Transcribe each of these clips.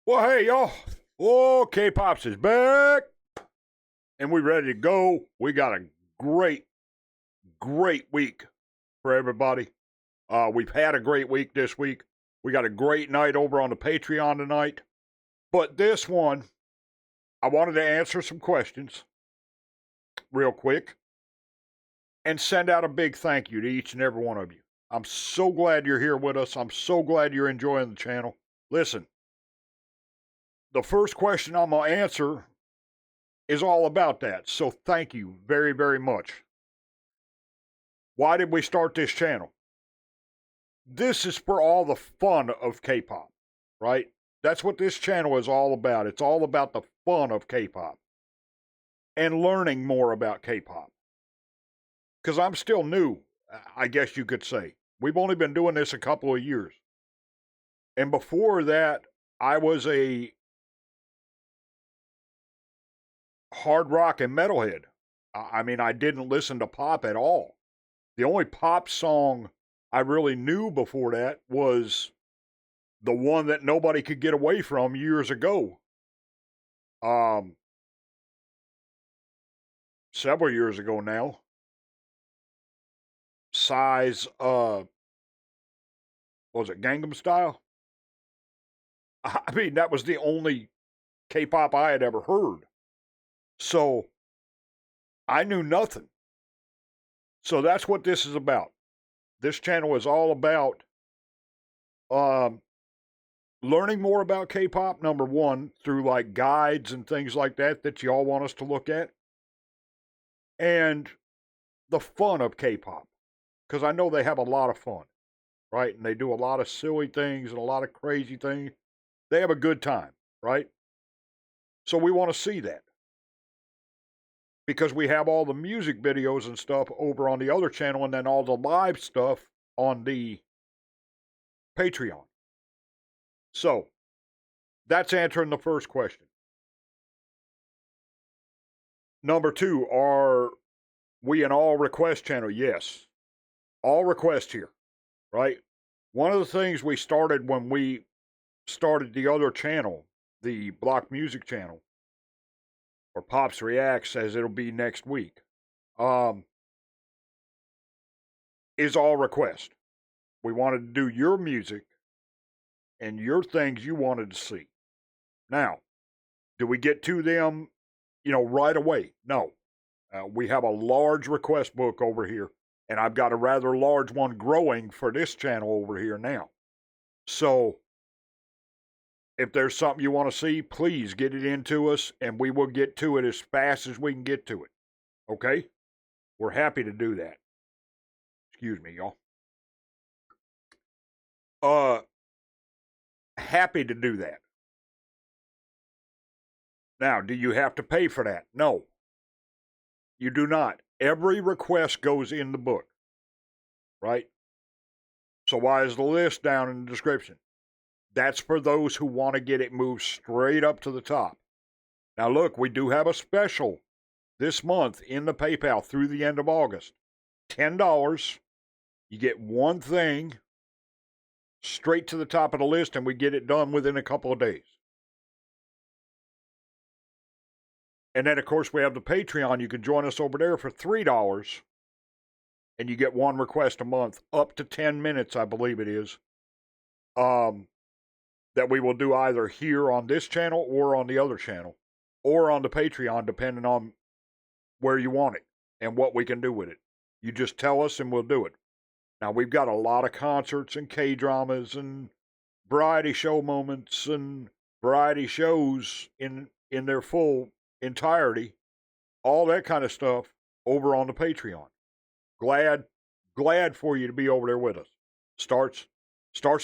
Well, hey, y'all. Oh, K-PopZ is back, and we ready to go. We got a great, great week for everybody. We've had a great week this week. We got a great night over on the Patreon tonight. But this one, I wanted to answer some questions real quick and send out a big thank you to each and every one of you. I'm so glad you're here with us. I'm so glad you're enjoying the channel. Listen, the first question I'm going to answer is all about that. So thank you very, very much. Why did we start this channel? This is for all the fun of K-pop, right? That's what this channel is all about. It's all about the fun of K-pop and learning more about K-pop. Because I'm still new, I guess you could say. We've only been doing this a couple of years. And before that, I was a hard rock and metalhead. I mean, I didn't listen to pop at all. The only pop song I really knew before that was the one that nobody could get away from years ago. Several years ago now. Size, was it Gangnam Style? I mean, that was the only K-pop I had ever heard. So, I knew nothing. So that's what this is about. This channel is all about learning more about K-pop, number one, through like guides and things like that y'all want us to look at. And the fun of K-pop. Because I know they have a lot of fun, right? And they do a lot of silly things and a lot of crazy things. They have a good time, right? So we want to see that. Because we have all the music videos and stuff over on the other channel and then all the live stuff on the Patreon. So, that's answering the first question. Number two, are we an all request channel? Yes. All request here, right? One of the things we started when we started the other channel, the Block Music channel, or Pops Reacts as it'll be next week, is all request. We wanted to do your music and your things you wanted to see. Now, do we get to them, right away? No. We have a large request book over here, and I've got a rather large one growing for this channel over here now. So, if there's something you want to see, please get it into us, and we will get to it as fast as we can get to it. Okay? We're happy to do that. Excuse me, y'all. Happy to do that. Now, do you have to pay for that? No. You do not. Every request goes in the book. Right? So why is the list down in the description? That's for those who want to get it moved straight up to the top. Now look, we do have a special this month in the PayPal through the end of August. $10. You get one thing straight to the top of the list, and we get it done within a couple of days. And then, of course, we have the Patreon. You can join us over there for $3, and you get one request a month, up to 10 minutes, I believe it is, that we will do either here on this channel or on the other channel, or on the Patreon, depending on where you want it and what we can do with it. You just tell us and we'll do it. Now, we've got a lot of concerts and K-dramas and variety show moments and variety shows in their full entirety, all that kind of stuff over on the Patreon. Glad for you to be over there with us. Starts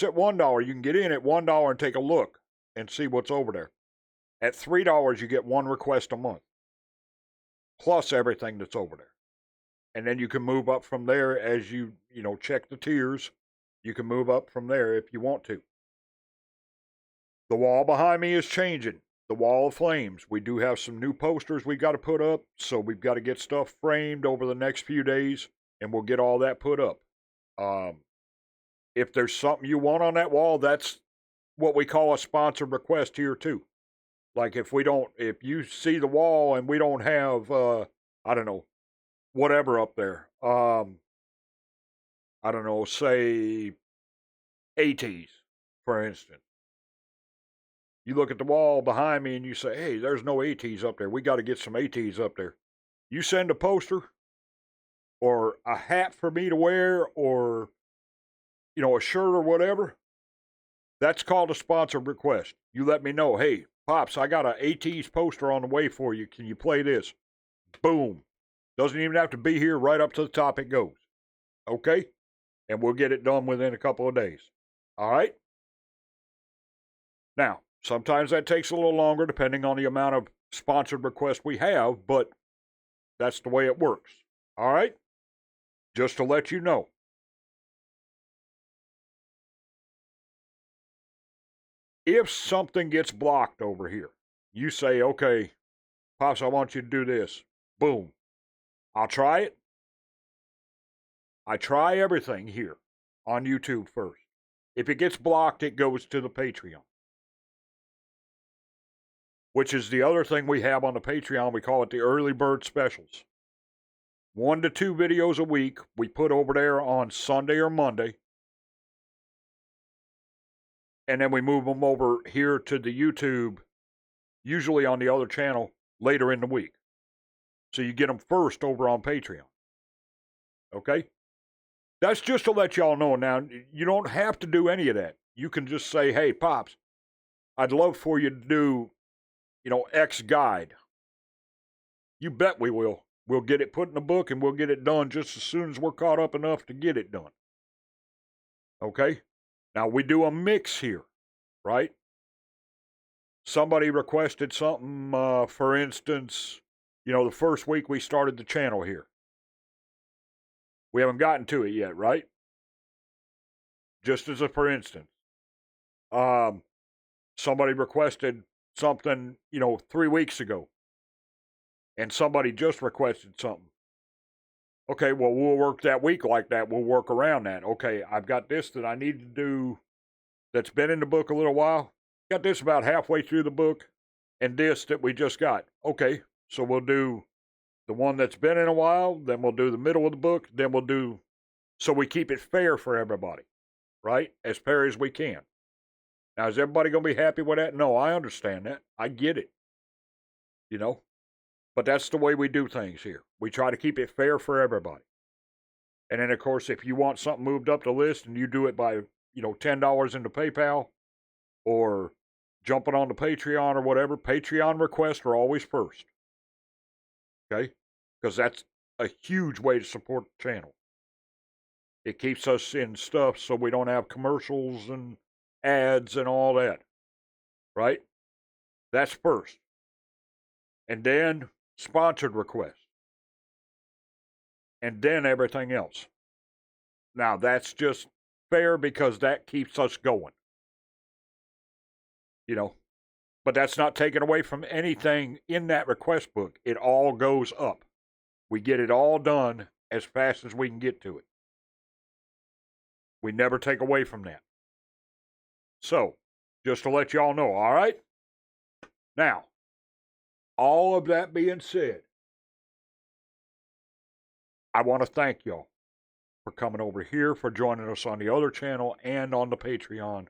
at $1. You can get in at $1 and take a look and see what's over there. At $3, you get one request a month, plus everything that's over there. And then you can move up from there as you check the tiers. You can move up from there if you want to. The wall behind me is changing. The wall of flames. We do have some new posters we got to put up, so we've got to get stuff framed over the next few days, and we'll get all that put up. If there's something you want on that wall, that's what we call a sponsored request here too. Like if you see the wall and we don't have, I don't know, whatever up there. I don't know, say ATs, for instance. You look at the wall behind me and you say, hey, there's no ATs up there. We got to get some ATs up there. You send a poster or a hat for me to wear or, a shirt or whatever. That's called a sponsored request. You let me know, hey, Pops, I got an AT's poster on the way for you. Can you play this? Boom. Doesn't even have to be here. Right up to the top it goes. Okay? And we'll get it done within a couple of days. All right? Now, sometimes that takes a little longer depending on the amount of sponsored requests we have, but that's the way it works. All right? Just to let you know. If something gets blocked over here, you say, okay, Pops, I want you to do this. Boom. I'll try it. I try everything here on YouTube first. If it gets blocked, it goes to the Patreon. Which is the other thing we have on the Patreon. We call it the early bird specials. 1 to 2 videos a week we put over there on Sunday or Monday. And then we move them over here to the YouTube, usually on the other channel, later in the week. So you get them first over on Patreon. Okay? That's just to let y'all know. Now, you don't have to do any of that. You can just say, hey, Pops, I'd love for you to do, X guide. You bet we will. We'll get it put in the book and we'll get it done just as soon as we're caught up enough to get it done. Okay? Now, we do a mix here, right? Somebody requested something, for instance, the first week we started the channel here. We haven't gotten to it yet, right? Just as a for instance. Somebody requested something, 3 weeks ago. And somebody just requested something. Okay, well, we'll work that week like that. We'll work around that. Okay, I've got this that I need to do that's been in the book a little while. Got this about halfway through the book. And this that we just got. Okay, so we'll do the one that's been in a while. Then we'll do the middle of the book. Then we'll do... So we keep it fair for everybody. Right? As fair as we can. Now, is everybody going to be happy with that? No, I understand that. I get it. But that's the way we do things here. We try to keep it fair for everybody. And then, of course, if you want something moved up the list and you do it by, $10 into PayPal or jumping on the Patreon or whatever, Patreon requests are always first. Okay? Because that's a huge way to support the channel. It keeps us in stuff so we don't have commercials and ads and all that. Right? That's first. And then sponsored requests. And then everything else. Now, that's just fair because that keeps us going. But that's not taken away from anything in that request book. It all goes up. We get it all done as fast as we can get to it. We never take away from that. So, just to let y'all know, all right? Now, all of that being said, I want to thank y'all for coming over here, for joining us on the other channel and on the Patreon.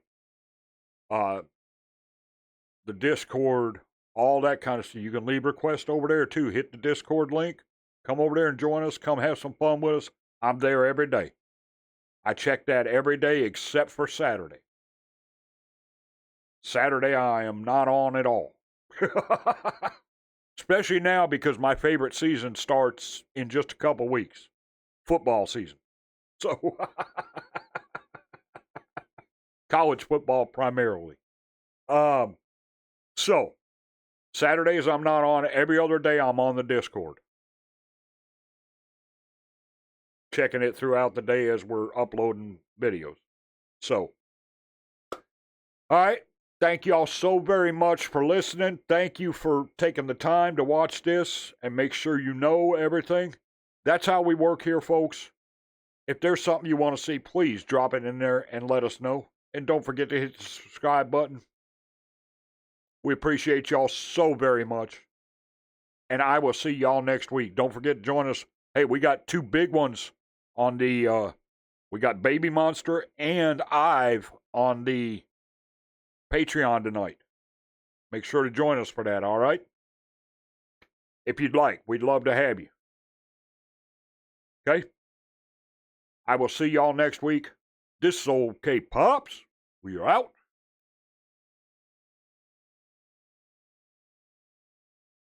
The Discord, all that kind of stuff. You can leave requests over there too. Hit the Discord link. Come over there and join us. Come have some fun with us. I'm there every day. I check that every day except for Saturday. Saturday I am not on at all. Especially now because my favorite season starts in just a couple weeks. Football season. So, college football primarily. So, Saturdays I'm not on. Every other day I'm on the Discord. Checking it throughout the day as we're uploading videos. So, all right. Thank y'all so very much for listening. Thank you for taking the time to watch this and make sure you know everything. That's how we work here, folks. If there's something you want to see, please drop it in there and let us know. And don't forget to hit the subscribe button. We appreciate y'all so very much. And I will see y'all next week. Don't forget to join us. Hey, we got 2 big ones on the, we got Baby Monster and Ive on the Patreon tonight. Make sure to join us for that, all right? If you'd like, we'd love to have you. Okay? I will see y'all next week. This is old K-PopZ. We are out.